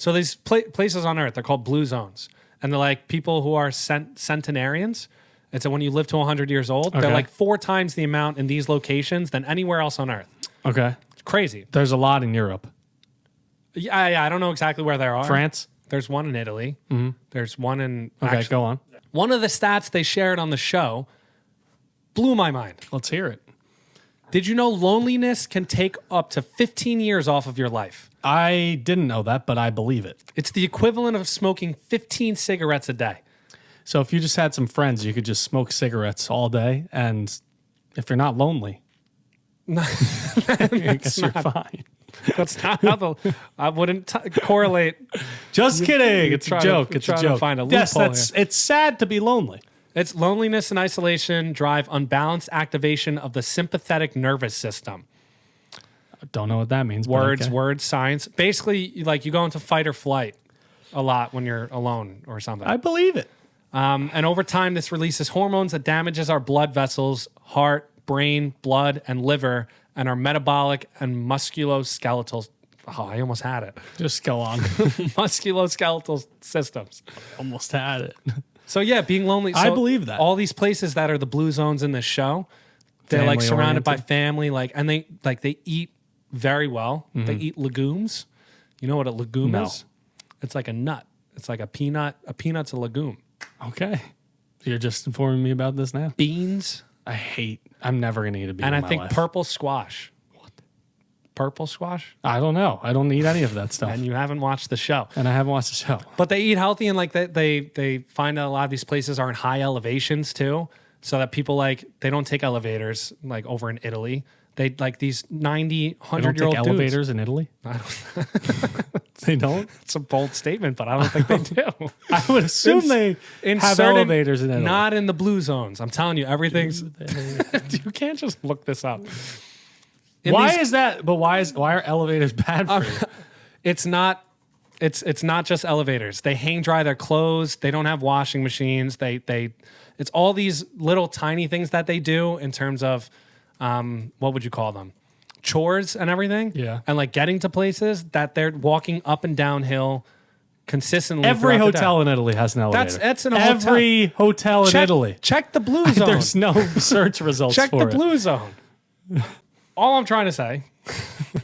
So these places on Earth, they're called blue zones. And they're like people who are centenarians. It's when you live to 100 years old. Okay. They're like 4 times the amount in these locations than anywhere else on Earth. Okay. It's crazy. There's a lot in Europe. Yeah, I don't know exactly where there are. France? There's one in Italy. There's one in... Okay, go on. One of the stats they shared on the show blew my mind. Let's hear it. Did you know loneliness can take up to 15 years off of your life? I didn't know that, but I believe it. It's the equivalent of smoking 15 cigarettes a day. So if you just had some friends, you could just smoke cigarettes all day, and if you're not lonely, I guess you're fine. That's not how I wouldn't correlate. Just kidding. It's a joke. It's a trying to joke. find a Yes, loophole it's sad to be lonely. It's loneliness and isolation drive unbalanced activation of the sympathetic nervous system. I don't know what that means. but Words, okay. words, science. Basically, like you go into fight or flight a lot when you're alone or something. I believe it. And over time, this releases hormones that damages our blood vessels, heart, brain, blood, and liver, and our metabolic and musculoskeletal. Oh, I almost had it. Just go on. Musculoskeletal systems. Almost had it. So yeah, being lonely. I so believe that. all these places that are the blue zones in this show, they're like surrounded by Family-oriented. family, like, and they eat very well. They eat legumes. You know what a legume No. is? It's like a nut. It's like a peanut. A peanut's a legume. Okay. You're just informing me about this now. Beans, I'm never going to eat a bean and in I my think life. purple squash. What? Purple squash? I don't know. I don't eat any of that stuff. And you haven't watched the show. And I haven't watched the show. But they eat healthy, and like they find that a lot of these places are in high elevations too, so that people like they don't take elevators like over in Italy. They like these 90, They don't 100-year-old take dudes. elevators in Italy? They don't? It's a bold statement, but I don't think they do. I would assume they have certain- elevators in Italy. Not in the blue zones. I'm telling you, everything's. You can't just look this up. In Why these- is that? But why are elevators bad for you? It's not. It's not just elevators. They hang dry their clothes. They don't have washing machines. It's all these little tiny things that they do in terms of, what would you call them? Chores and everything. Yeah. And like getting to places that they're walking up and downhill consistently. Every throughout the day. hotel in Italy has an elevator. That's in a Every hotel in Italy. Check the blue zone. There's no search results Check for the it. blue zone. All I'm trying to say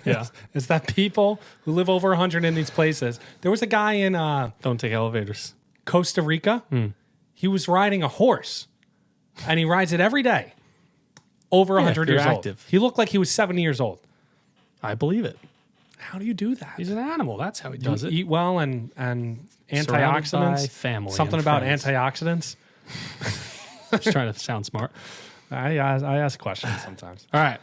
Yeah. is that people who live over 100 in these places. There was a guy in Don't take elevators. Costa Rica. He was riding a horse, and he rides it every day. Over 100 if you're years old. active. He looked like he was 70 years old. I believe it. How do you do that? He's an animal. That's how he does it. Eat well and Surrounded antioxidants. by family Something and about friends. antioxidants. Just trying to sound smart. I ask questions sometimes. All right.